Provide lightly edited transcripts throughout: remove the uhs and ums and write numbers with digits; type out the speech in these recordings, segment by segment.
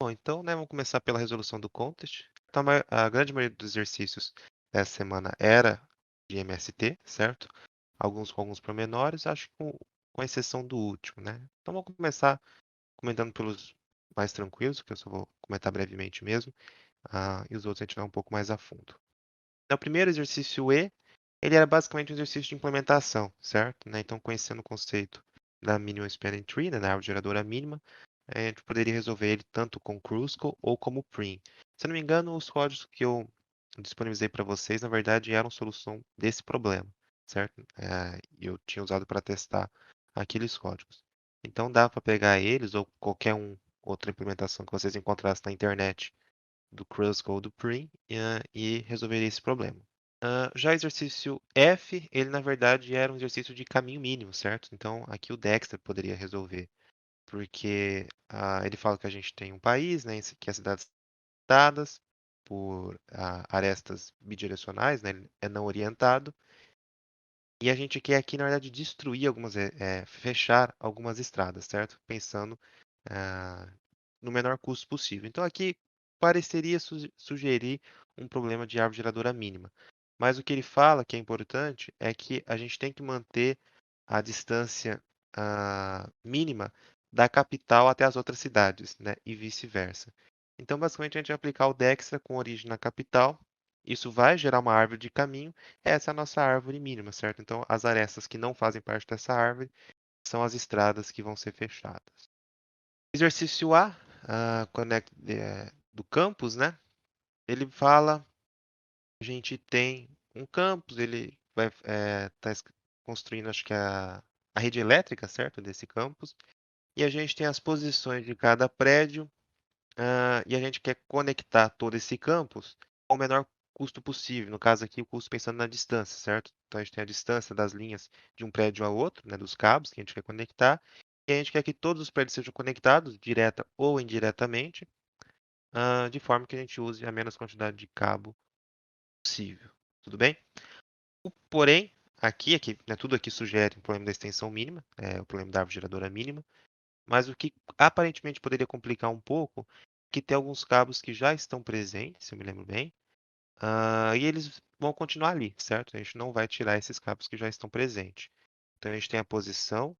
Bom, então, né, vamos começar pela resolução do contest. Então, a grande maioria dos exercícios dessa semana era de MST, certo? Alguns com alguns pormenores, acho que com exceção do último, né? Então, vamos começar comentando pelos mais tranquilos, que eu só vou comentar brevemente mesmo, e os outros a gente vai um pouco mais a fundo. Então, o primeiro exercício E, ele era basicamente um exercício de implementação, certo? Né? Então, conhecendo o conceito da Minimum Spanning Tree, né, da árvore geradora mínima, a gente poderia resolver ele tanto com Crucible ou como Prim. Se eu não me engano, os códigos que eu disponibilizei para vocês, na verdade, eram solução desse problema, certo? Eu tinha usado para testar aqueles códigos. Então, dá para pegar eles ou qualquer outra implementação que vocês encontrassem na internet do Crucible ou do Prim e resolveria esse problema. Já o exercício F, ele na verdade era um exercício de caminho mínimo, certo? Então, aqui o Dexter poderia resolver porque ele fala que a gente tem um país, né, que as cidades dadas por arestas bidirecionais, né, ele é não orientado, e a gente quer aqui, na verdade, destruir fechar algumas estradas, certo? Pensando ah, no menor custo possível. Então, aqui pareceria sugerir um problema de árvore geradora mínima. Mas o que ele fala que é importante é que a gente tem que manter a distância mínima da capital até as outras cidades, né? E vice-versa. Então, basicamente, a gente vai aplicar o Dextra com origem na capital. Isso vai gerar uma árvore de caminho. Essa é a nossa árvore mínima, certo? Então, as arestas que não fazem parte dessa árvore são as estradas que vão ser fechadas. Exercício A, do campus, né? Ele fala, a gente tem um campus, ele vai estar construindo, acho que a rede elétrica, certo, desse campus, e a gente tem as posições de cada prédio, e a gente quer conectar todo esse campus com o menor custo possível. No caso aqui, o custo pensando na distância, certo? Então a gente tem a distância das linhas de um prédio ao outro, né, dos cabos que a gente quer conectar, e a gente quer que todos os prédios sejam conectados, direta ou indiretamente, de forma que a gente use a menos quantidade de cabo possível. Tudo bem? Porém, aqui né, tudo aqui sugere um problema da extensão mínima, o problema da árvore geradora mínima, mas o que aparentemente poderia complicar um pouco é que tem alguns cabos que já estão presentes, se eu me lembro bem, e eles vão continuar ali, certo? A gente não vai tirar esses cabos que já estão presentes. Então, a gente tem a posição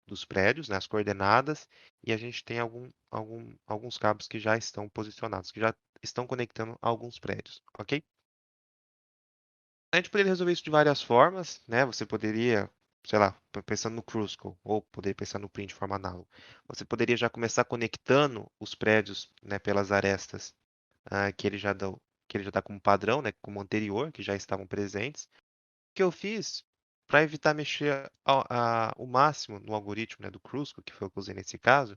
dos prédios, né, as coordenadas, e a gente tem alguns cabos que já estão posicionados, que já estão conectando alguns prédios, ok? A gente poderia resolver isso de várias formas, né? Você poderia, sei lá, pensando no Crucible, ou poderia pensar no Print de forma análoga. Você poderia já começar conectando os prédios, né, pelas arestas que ele já dá como padrão, né, como anterior, que já estavam presentes. O que eu fiz para evitar mexer o máximo no algoritmo, né, do Crucible, que foi o que eu usei nesse caso,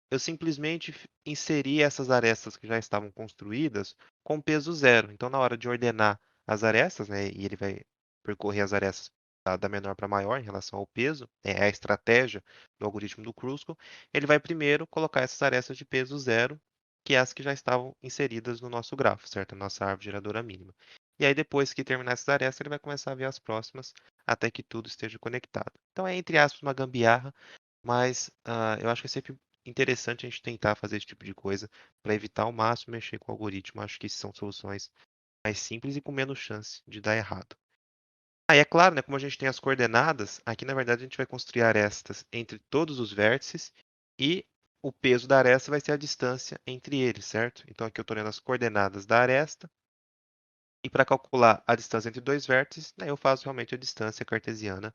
eu simplesmente inseri essas arestas que já estavam construídas com peso zero. Então, na hora de ordenar as arestas, né, e ele vai percorrer as arestas da menor para maior em relação ao peso, é a estratégia do algoritmo do Kruskal, ele vai primeiro colocar essas arestas de peso zero, que é as que já estavam inseridas no nosso grafo, certo? A nossa árvore geradora mínima. E aí, depois que terminar essas arestas, ele vai começar a ver as próximas até que tudo esteja conectado. Então, é, entre aspas, uma gambiarra, mas eu acho que é sempre interessante a gente tentar fazer esse tipo de coisa para evitar ao máximo mexer com o algoritmo. Acho que são soluções mais simples e com menos chance de dar errado. Aí é claro, né, como a gente tem as coordenadas, aqui na verdade a gente vai construir arestas entre todos os vértices e o peso da aresta vai ser a distância entre eles, certo? Então aqui eu estou olhando as coordenadas da aresta e para calcular a distância entre dois vértices, né, eu faço realmente a distância cartesiana,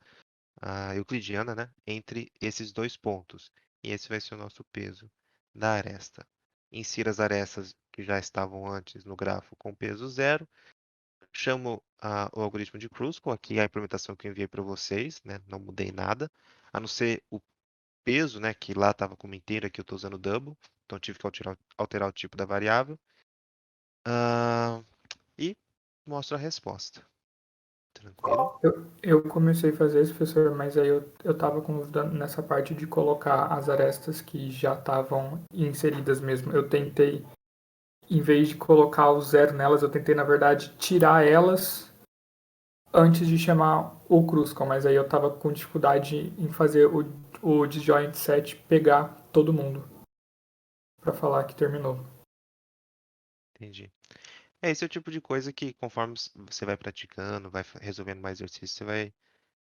a euclidiana, né, entre esses dois pontos. E esse vai ser o nosso peso da aresta. Insira as arestas que já estavam antes no grafo com peso zero. Chamo o algoritmo de Kruskal, aqui é a implementação que eu enviei para vocês, né, não mudei nada, a não ser o peso, né, que lá estava como inteiro, aqui eu estou usando double, então tive que alterar o tipo da variável. E mostro a resposta. Tranquilo? Eu comecei a fazer isso, professor, mas aí eu tava com dúvida nessa parte de colocar as arestas que já estavam inseridas mesmo. Eu tentei, em vez de colocar o zero nelas, eu tentei, na verdade, tirar elas antes de chamar o Kruskal, mas aí eu tava com dificuldade em fazer o disjoint set pegar todo mundo. para falar que terminou. Entendi. Esse é o tipo de coisa que, conforme você vai praticando, vai resolvendo mais exercícios, você vai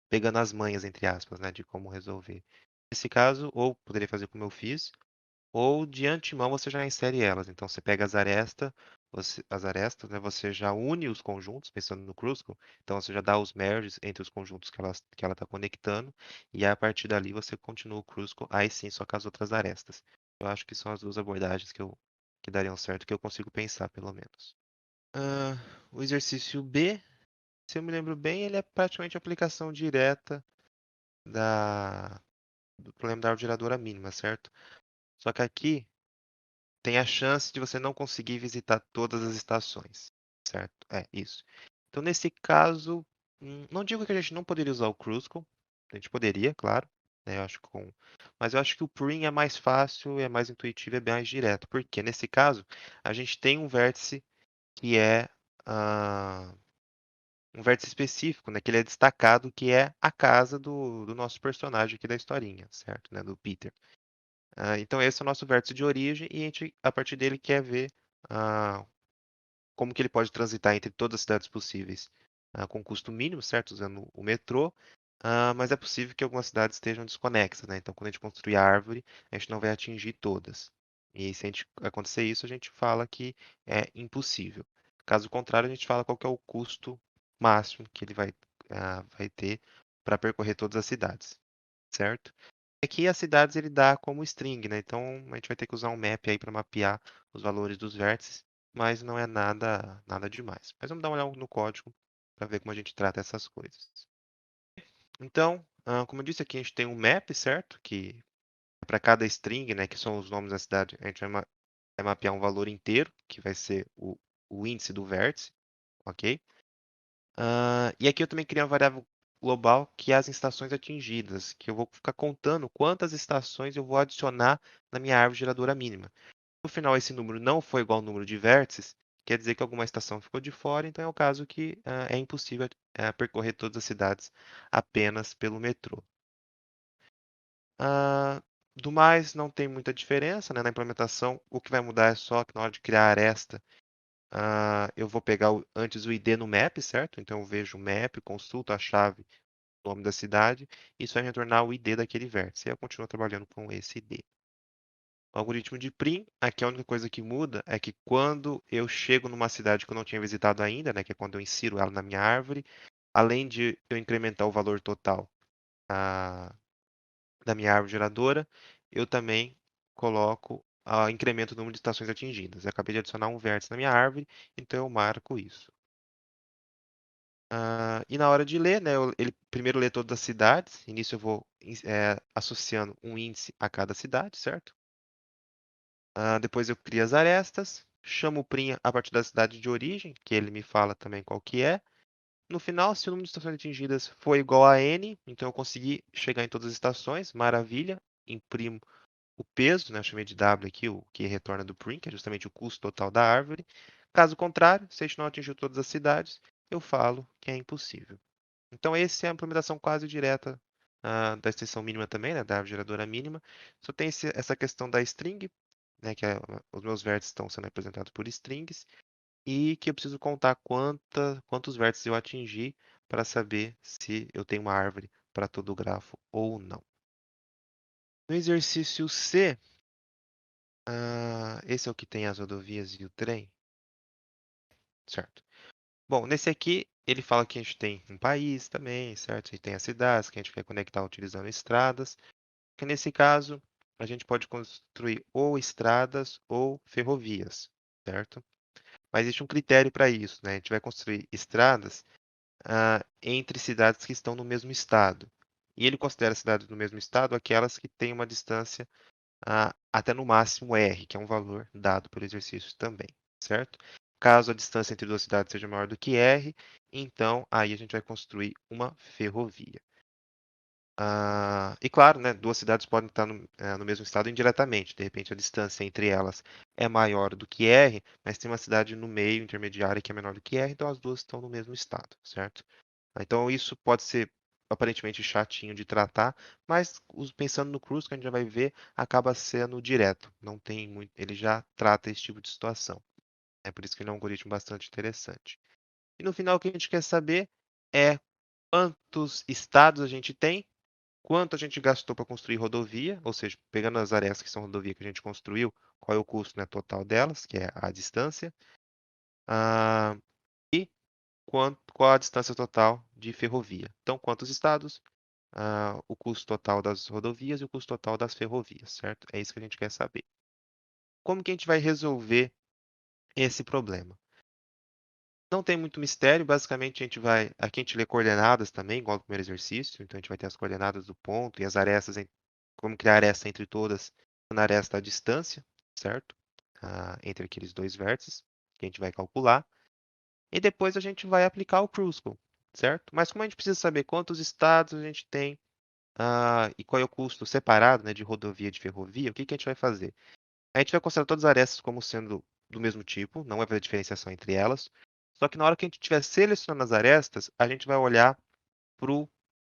pegando as manhas, entre aspas, né, de como resolver. Nesse caso, ou poderia fazer como eu fiz, ou de antemão você já insere elas. Então você pega as arestas, né, você já une os conjuntos, pensando no Kruskal, então você já dá os merges entre os conjuntos que ela está conectando, e a partir dali você continua o Kruskal, aí sim só com as outras arestas. Eu acho que são as duas abordagens que dariam certo, que eu consigo pensar, pelo menos. Ah, o exercício B, se eu me lembro bem, ele é praticamente a aplicação direta do problema da geradora mínima, certo? Só que aqui tem a chance de você não conseguir visitar todas as estações, certo? É isso. Então, nesse caso, não digo que a gente não poderia usar o Kruskal, a gente poderia, claro, né? Eu acho mas eu acho que o Prim é mais fácil, é mais intuitivo, é mais direto, porque nesse caso a gente tem um vértice que é ah, um vértice específico, né? Que ele é destacado, que é a casa do nosso personagem aqui da historinha, certo? Né? Do Peter. Então esse é o nosso vértice de origem e a gente, a partir dele, quer ver ah, como que ele pode transitar entre todas as cidades possíveis com custo mínimo, certo? Usando o metrô. Mas é possível que algumas cidades estejam desconexas, né? Então, quando a gente construir a árvore, a gente não vai atingir todas. E se a gente acontecer isso, a gente fala que é impossível. Caso contrário, a gente fala qual que é o custo máximo que ele vai ter para percorrer todas as cidades, certo? Aqui as cidades ele dá como string, né? Então a gente vai ter que usar um map aí para mapear os valores dos vértices, mas não é nada demais. Mas vamos dar uma olhada no código para ver como a gente trata essas coisas. Então, como eu disse aqui, a gente tem um map, certo? Que é para cada string, né? Que são os nomes da cidade, a gente vai mapear um valor inteiro, que vai ser o índice do vértice, ok? E aqui eu também criei uma variável global que é as estações atingidas, que eu vou ficar contando quantas estações eu vou adicionar na minha árvore geradora mínima. Se no final esse número não for igual ao número de vértices, quer dizer que alguma estação ficou de fora, então é o caso que é impossível percorrer todas as cidades apenas pelo metrô. Do mais, não tem muita diferença, né, na implementação. O que vai mudar é só que na hora de criar a aresta, eu vou pegar antes o ID no map, certo? Então eu vejo o map, consulto a chave, o nome da cidade, e isso vai retornar o ID daquele vértice. E eu continuo trabalhando com esse ID. O algoritmo de Prim, aqui a única coisa que muda é que quando eu chego numa cidade que eu não tinha visitado ainda, né, que é quando eu insiro ela na minha árvore, além de eu incrementar o valor total da minha árvore geradora, eu também coloco incremento do número de estações atingidas. Eu acabei de adicionar um vértice na minha árvore, então eu marco isso. E na hora de ler, né, ele primeiro lê todas as cidades. Início eu vou associando um índice a cada cidade, certo? Depois eu crio as arestas, chamo o Prim a partir da cidade de origem, que ele me fala também qual que é. No final, se o número de estações atingidas for igual a n, então eu consegui chegar em todas as estações, maravilha. Imprimo o peso, né, eu chamei de W aqui, o que retorna do Prim, que é justamente o custo total da árvore. Caso contrário, se a gente não atingiu todas as cidades, eu falo que é impossível. Então, essa é a implementação quase direta da extensão mínima também, né, da árvore geradora mínima. Só tem essa questão da string, né, que os meus vértices estão sendo representados por strings, e que eu preciso contar quantos vértices eu atingi para saber se eu tenho uma árvore para todo o grafo ou não. No exercício C, esse é o que tem as rodovias e o trem, certo? Bom, nesse aqui ele fala que a gente tem um país também, certo? A gente tem as cidades que a gente quer conectar utilizando estradas. Que nesse caso a gente pode construir ou estradas ou ferrovias, certo? Mas existe um critério para isso, né? A gente vai construir estradas entre cidades que estão no mesmo estado. E ele considera cidades no mesmo estado aquelas que têm uma distância até no máximo R, que é um valor dado pelo exercício também, certo? Caso a distância entre duas cidades seja maior do que R, então aí a gente vai construir uma ferrovia. E claro, né, duas cidades podem estar no mesmo estado indiretamente. De repente, a distância entre elas é maior do que R, mas tem uma cidade no meio, intermediária, que é menor do que R, então as duas estão no mesmo estado, certo? Então, isso pode ser aparentemente chatinho de tratar, mas pensando no Cruise, que a gente já vai ver, acaba sendo direto. Não tem muito, ele já trata esse tipo de situação. É por isso que ele é um algoritmo bastante interessante. E no final, o que a gente quer saber é quantos estados a gente tem, quanto a gente gastou para construir rodovia, ou seja, pegando as arestas que são rodovia que a gente construiu, qual é o custo, né, total delas, que é a distância, ah, e qual a distância total de ferrovia. Então, quantos estados, o custo total das rodovias e o custo total das ferrovias, certo? É isso que a gente quer saber. Como que a gente vai resolver esse problema? Não tem muito mistério, basicamente aqui a gente lê coordenadas também, igual no primeiro exercício, então a gente vai ter as coordenadas do ponto e as arestas, como criar aresta entre todas, na aresta a distância, certo? Entre aqueles dois vértices, que a gente vai calcular, e depois a gente vai aplicar o Kruskal, certo? Mas como a gente precisa saber quantos estados a gente tem, e qual é o custo separado, né, de rodovia e de ferrovia, o que que a gente vai fazer? A gente vai considerar todas as arestas como sendo do mesmo tipo, não vai fazer diferenciação entre elas. Só que na hora que a gente estiver selecionando as arestas, a gente vai olhar para o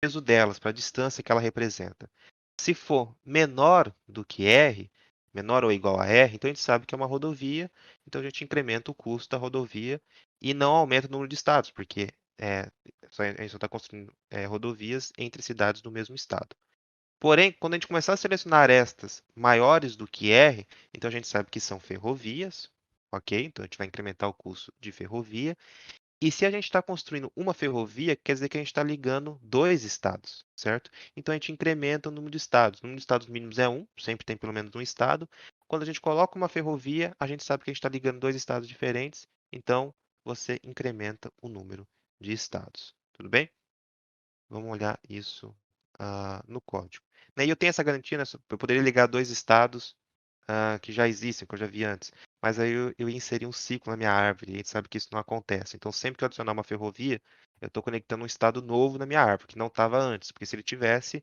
peso delas, para a distância que ela representa. Se for menor do que R, menor ou igual a R, então a gente sabe que é uma rodovia, então a gente incrementa o custo da rodovia e não aumenta o número de estados, porque a gente só está construindo rodovias entre cidades do mesmo estado. Porém, quando a gente começar a selecionar arestas maiores do que R, então a gente sabe que são ferrovias, ok? Então a gente vai incrementar o custo de ferrovia. E se a gente está construindo uma ferrovia, quer dizer que a gente está ligando dois estados, certo? Então a gente incrementa o número de estados. O número de estados mínimos é um, sempre tem pelo menos um estado. Quando a gente coloca uma ferrovia, a gente sabe que a gente está ligando dois estados diferentes, então você incrementa o número de estados. Tudo bem? Vamos olhar isso no código. Né, e eu tenho essa garantia, né? Eu poderia ligar dois estados que já existem, que eu já vi antes. Mas aí eu ia inserir um ciclo na minha árvore, e a gente sabe que isso não acontece. Então, sempre que eu adicionar uma ferrovia, eu estou conectando um estado novo na minha árvore, que não estava antes. Porque se ele tivesse,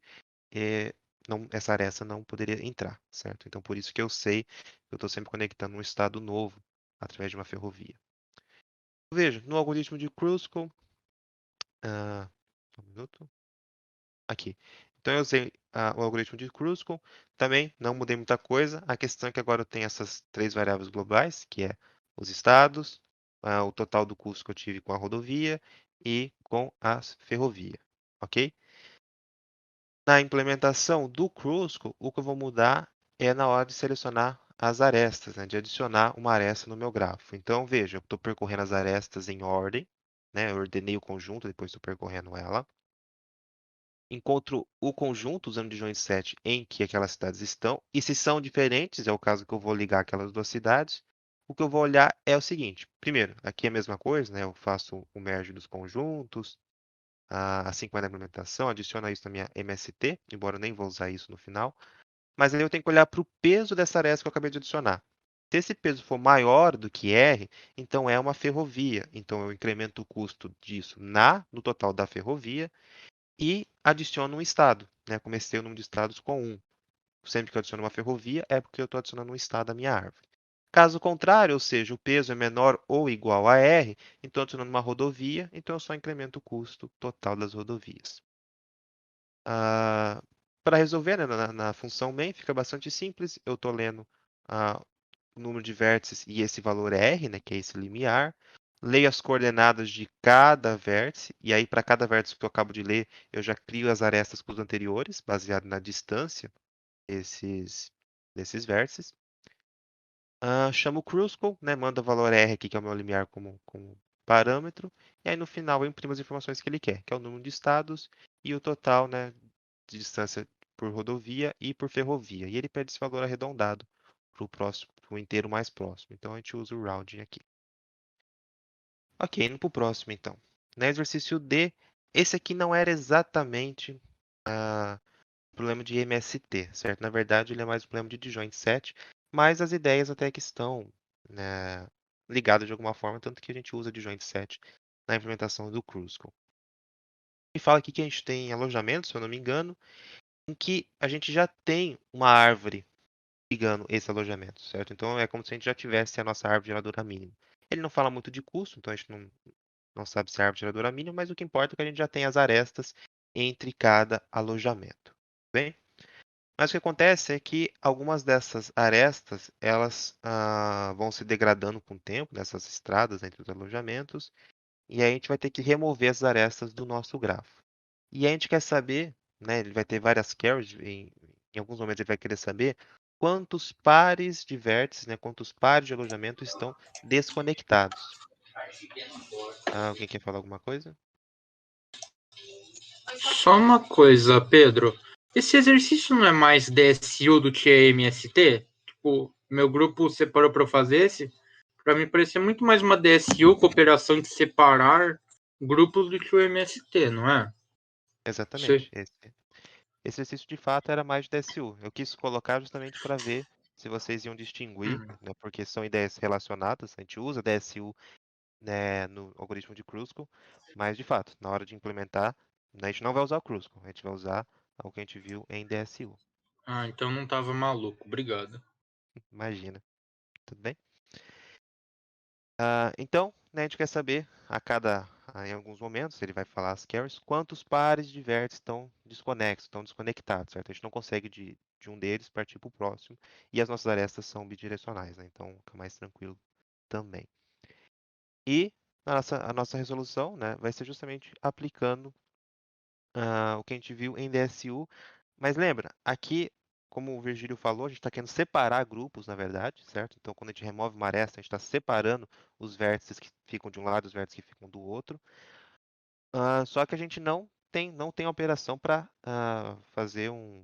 essa aresta não poderia entrar, certo? Então, por isso que eu sei que eu estou sempre conectando um estado novo através de uma ferrovia. Veja, no algoritmo de Kruskal, um minuto. Aqui. Então eu usei o algoritmo de Kruskal, também não mudei muita coisa. A questão é que agora eu tenho essas três variáveis globais, que é os estados, o total do custo que eu tive com a rodovia e com a ferrovia, ok? Na implementação do Kruskal, o que eu vou mudar é na hora de selecionar as arestas, né, de adicionar uma aresta no meu grafo. Então, veja, eu estou percorrendo as arestas em ordem, né, eu ordenei o conjunto, depois estou percorrendo ela. Encontro o conjunto usando de join set em que aquelas cidades estão, e se são diferentes, é o caso que eu vou ligar aquelas duas cidades, o que eu vou olhar é o seguinte. Primeiro, aqui é a mesma coisa, né? Eu faço o merge dos conjuntos, assim como é na implementação, adiciono isso na minha MST, embora eu nem vou usar isso no final, mas aí eu tenho que olhar para o peso dessa aresta que eu acabei de adicionar. Se esse peso for maior do que R, então é uma ferrovia. Então eu incremento o custo disso no total da ferrovia, e adiciono um estado, né? Comecei o número de estados com 1. Sempre que eu adiciono uma ferrovia, é porque eu estou adicionando um estado à minha árvore. Caso contrário, ou seja, o peso é menor ou igual a R, então adicionando uma rodovia, então eu só incremento o custo total das rodovias. Para resolver, né, na função main, fica bastante simples. Eu estou lendo o número de vértices e esse valor é R, né, que é esse limiar. Leio as coordenadas de cada vértice, e aí para cada vértice que eu acabo de ler, eu já crio as arestas com os anteriores, baseado na distância desses vértices. Chamo o Kruskal, né, mando o valor R aqui, que é o meu limiar como parâmetro, e aí no final eu imprimo as informações que ele quer, que é o número de estados e o total, né, de distância por rodovia e por ferrovia. E ele pede esse valor arredondado para o próximo, para o inteiro mais próximo. Então a gente usa o rounding aqui. Ok, indo para o próximo então. No exercício D, esse aqui não era exatamente o problema de MST, certo? Na verdade, ele é mais um problema de disjoint set, mas as ideias até que estão, né, ligadas de alguma forma, tanto que a gente usa disjoint set na implementação do Kruskal. E fala aqui que a gente tem alojamento, se eu não me engano, em que a gente já tem uma árvore ligando esse alojamento, certo? Então é como se a gente já tivesse a nossa árvore geradora mínima. Ele não fala muito de custo, então a gente não sabe se é a árvore geradora mínima, mas o que importa é que a gente já tem as arestas entre cada alojamento. Bem? Mas o que acontece é que algumas dessas arestas, elas vão se degradando com o tempo, nessas estradas entre os alojamentos, e aí a gente vai ter que remover as arestas do nosso grafo. E a gente quer saber, né, ele vai ter várias carries, em alguns momentos ele vai querer saber quantos pares de vértices, né, quantos pares de alojamento estão desconectados. Alguém quer falar alguma coisa? Só uma coisa, Pedro. Esse exercício não é mais DSU do que MST? Tipo, meu grupo separou para eu fazer esse. Para mim parecia muito mais uma DSU, cooperação de separar grupos, do que o MST, não é? Exatamente. Você... Esse exercício de fato era mais de DSU. Eu quis colocar justamente para ver se vocês iam distinguir, né, porque são ideias relacionadas. A gente usa DSU, né, no algoritmo de Kruskal, mas de fato, na hora de implementar, a gente não vai usar o Kruskal, a gente vai usar o que a gente viu em DSU. Ah, então não tava maluco. Obrigado. Imagina, tudo bem? Então, né, a gente quer saber em alguns momentos, ele vai falar as carries, quantos pares de vértices estão desconexos, estão desconectados, certo? A gente não consegue de um deles partir para o próximo, e as nossas arestas são bidirecionais, né? Então fica mais tranquilo também. E a nossa resolução, né, vai ser justamente aplicando o que a gente viu em DSU. Mas lembra, aqui, como o Virgílio falou, a gente está querendo separar grupos, na verdade, certo? Então, quando a gente remove uma aresta, a gente está separando os vértices que ficam de um lado e os vértices que ficam do outro. Só que a gente não tem operação para fazer uma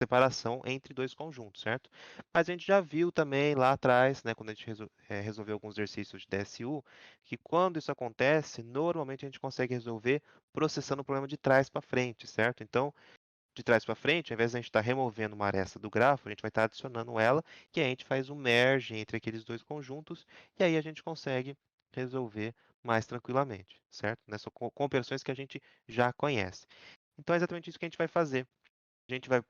separação entre dois conjuntos, certo? Mas a gente já viu também lá atrás, né, quando a gente resolveu alguns exercícios de DSU, que quando isso acontece, normalmente a gente consegue resolver processando o problema de trás para frente, certo? Então, de trás para frente, ao invés de a gente estar removendo uma aresta do grafo, a gente vai estar adicionando ela, e aí a gente faz um merge entre aqueles dois conjuntos, e aí a gente consegue resolver mais tranquilamente, certo? Nessas com operações que a gente já conhece. Então é exatamente isso que a gente vai fazer. A gente vai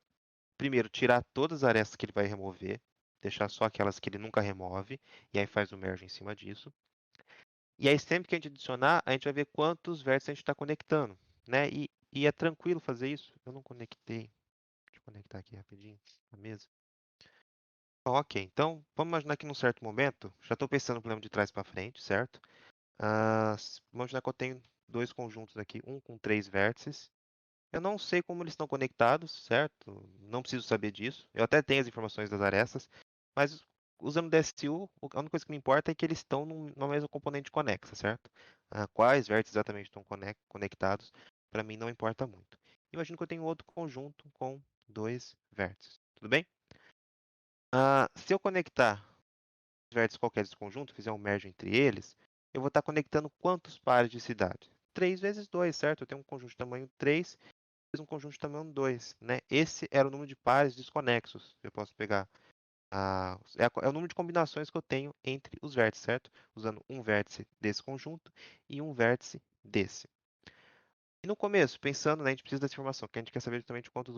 primeiro tirar todas as arestas que ele vai remover, deixar só aquelas que ele nunca remove, e aí faz o merge em cima disso. E aí sempre que a gente adicionar, a gente vai ver quantos vértices a gente está conectando, né? E é tranquilo fazer isso. Eu não conectei. Deixa eu conectar aqui rapidinho na mesa. Ok, então vamos imaginar que num certo momento, já estou pensando no problema de trás para frente, certo? Vamos imaginar que eu tenho dois conjuntos aqui, um com três vértices. Eu não sei como eles estão conectados, certo? Não preciso saber disso. Eu até tenho as informações das arestas, mas usando DSU, a única coisa que me importa é que eles estão numa mesma componente conexa, certo? Quais vértices exatamente estão conectados, para mim não importa muito. Imagino que eu tenho outro conjunto com dois vértices, tudo bem? Se eu conectar os vértices qualquer desse conjunto, fizer um merge entre eles, eu vou estar conectando quantos pares de cidade? 3 vezes 2, certo? Eu tenho um conjunto de tamanho 3 vezes um conjunto de tamanho 2, né? Esse era o número de pares desconexos. Eu posso pegar. É o número de combinações que eu tenho entre os vértices, certo? Usando um vértice desse conjunto e um vértice desse. E no começo, pensando, né, a gente precisa dessa informação, que a gente quer saber justamente quantos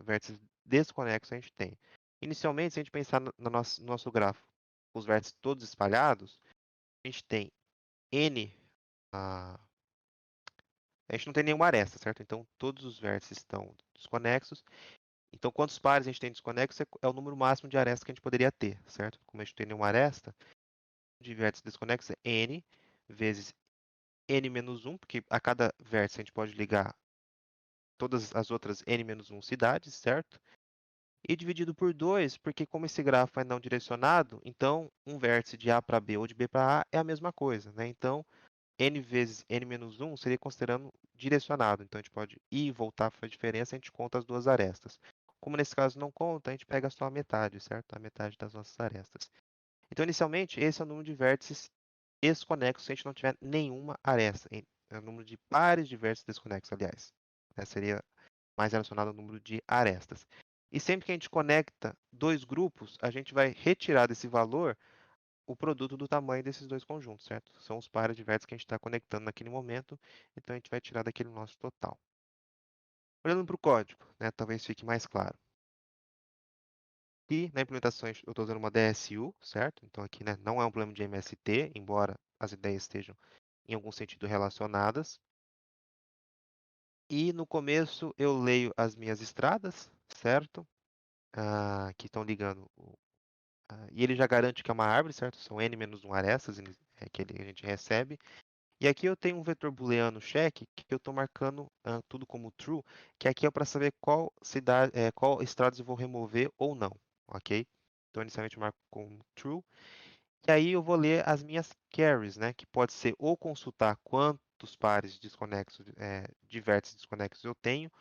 vértices desconexos a gente tem. Inicialmente, se a gente pensar no nosso grafo, os vértices todos espalhados, a gente tem N. A gente não tem nenhuma aresta, certo? Então, todos os vértices estão desconexos. Então, quantos pares a gente tem desconexos é o número máximo de arestas que a gente poderia ter, certo? Como a gente não tem nenhuma aresta, de vértices desconexos é N vezes N menos 1, porque a cada vértice a gente pode ligar todas as outras N menos 1 cidades, certo? E dividido por 2, porque como esse grafo é não direcionado, então um vértice de A para B ou de B para A é a mesma coisa, né? Então, N vezes N menos 1 seria considerando direcionado. Então, a gente pode ir e voltar, faz diferença, a gente conta as duas arestas. Como nesse caso não conta, a gente pega só a metade, certo? A metade das nossas arestas. Então, inicialmente, esse é o número de vértices desconexos se a gente não tiver nenhuma aresta. É o número de pares de vértices desconexos, aliás. Seria mais relacionado ao número de arestas. E sempre que a gente conecta dois grupos, a gente vai retirar desse valor o produto do tamanho desses dois conjuntos, certo? São os pares de vértices que a gente está conectando naquele momento, então a gente vai tirar daquele nosso total. Olhando para o código, né, talvez fique mais claro. E na implementação eu estou usando uma DSU, certo? Então aqui, né, não é um problema de MST, embora as ideias estejam em algum sentido relacionadas. E no começo eu leio as minhas estradas, certo? Que estão ligando. E ele já garante que é uma árvore, certo? São n-1 arestas que a gente recebe. E aqui eu tenho um vetor booleano check que eu estou marcando tudo como true, que aqui é para saber qual estradas eu vou remover ou não, ok? Então inicialmente eu marco como true. E aí eu vou ler as minhas carries, né? Que pode ser ou consultar quantos pares desconexos, de vértices desconexos eu tenho,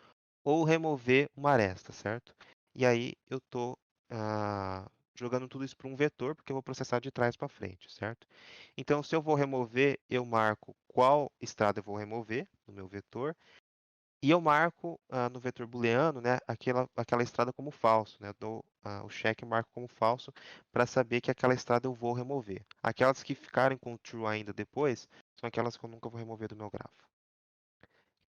ou remover uma aresta, certo? E aí eu estou jogando tudo isso para um vetor, porque eu vou processar de trás para frente, certo? Então, se eu vou remover, eu marco qual estrada eu vou remover no meu vetor, e eu marco no vetor booleano, né, aquela estrada como falso, né? Eu dou o check e marco como falso para saber que aquela estrada eu vou remover. Aquelas que ficarem com true ainda depois, são aquelas que eu nunca vou remover do meu grafo.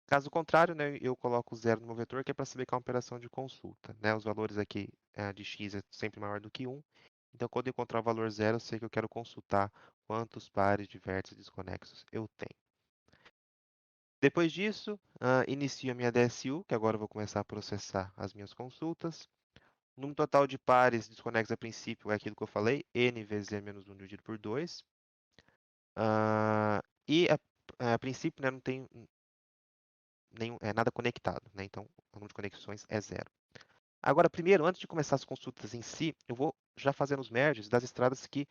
Caso contrário, né, eu coloco 0 no meu vetor, que é para saber que é uma operação de consulta. Né? Os valores aqui de x é sempre maior do que 1. Então, quando eu encontrar o valor 0, eu sei que eu quero consultar quantos pares de vértices desconexos eu tenho. Depois disso, inicio a minha DSU, que agora eu vou começar a processar as minhas consultas. O número total de pares desconexos a princípio é aquilo que eu falei, n vezes n-1 dividido por 2. E a princípio, né, não tem nada conectado, né? Então, o número de conexões é 0. Agora, primeiro, antes de começar as consultas em si, eu vou já fazendo os merges das estradas que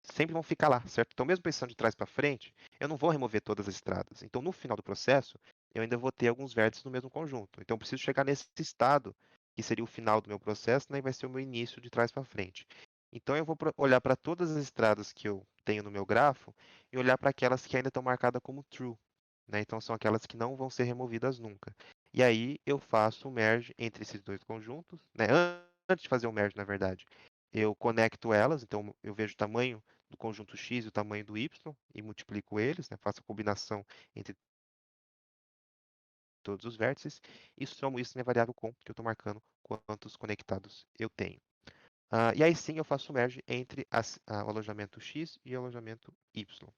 sempre vão ficar lá, certo? Então, mesmo pensando de trás para frente, eu não vou remover todas as estradas. Então, no final do processo, eu ainda vou ter alguns vértices no mesmo conjunto. Então, eu preciso chegar nesse estado, que seria o final do meu processo, né? E vai ser o meu início de trás para frente. Então, eu vou olhar para todas as estradas que eu tenho no meu grafo e olhar para aquelas que ainda estão marcadas como true. Né? Então, são aquelas que não vão ser removidas nunca. E aí, eu faço o merge entre esses dois conjuntos. Né? Antes de fazer o merge, na verdade, eu conecto elas. Então, eu vejo o tamanho do conjunto x e o tamanho do y e multiplico eles. Né? Faço a combinação entre todos os vértices e somo isso na variável com, que eu estou marcando quantos conectados eu tenho. E aí sim eu faço o merge entre o alojamento x e o alojamento y.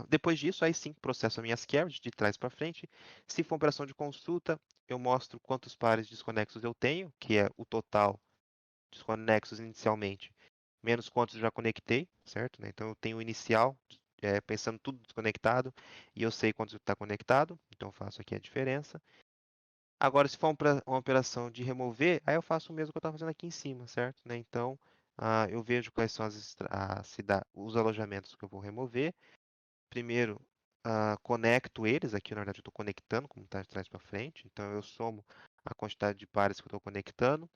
Depois disso, aí sim, processo as minhas carries de trás para frente. Se for operação de consulta, eu mostro quantos pares desconexos eu tenho, que é o total desconexos inicialmente, menos quantos eu já conectei, certo? Né? Então, eu tenho o inicial, pensando tudo desconectado, e eu sei quantos está conectado, então eu faço aqui a diferença. Agora, se for uma operação de remover, aí eu faço o mesmo que eu estava fazendo aqui em cima, certo? Né? Então, eu vejo quais são os alojamentos que eu vou remover. Primeiro, conecto eles. Aqui, na verdade, eu estou conectando, como está de trás para frente. Então, eu somo a quantidade de pares que eu estou conectando.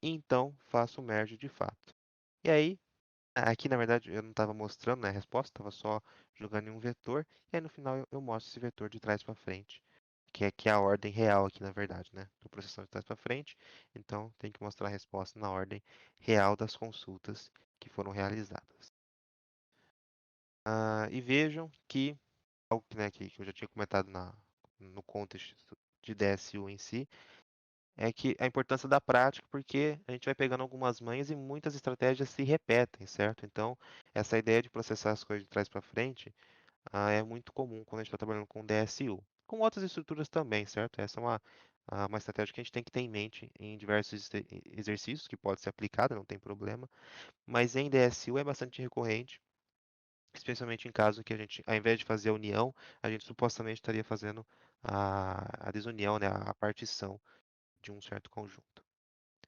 E então, faço o merge de fato. E aí, aqui, na verdade, eu não estava mostrando, né, a resposta, estava só jogando em um vetor. E aí, no final, eu mostro esse vetor de trás para frente. Que é a ordem real aqui, na verdade, né? Estou processando de trás para frente. Então, tem que mostrar a resposta na ordem real das consultas que foram realizadas. E vejam que algo né, que eu já tinha comentado no contexto de DSU em si, é que a importância da prática, porque a gente vai pegando algumas manhas e muitas estratégias se repetem, certo? Então, essa ideia de processar as coisas de trás para frente é muito comum quando a gente está trabalhando com DSU. Com outras estruturas também, certo? Essa é uma estratégia que a gente tem que ter em mente em diversos exercícios, que pode ser aplicada, não tem problema, mas em DSU é bastante recorrente. Especialmente em caso que a gente, ao invés de fazer a união, a gente supostamente estaria fazendo a desunião, né, a partição de um certo conjunto.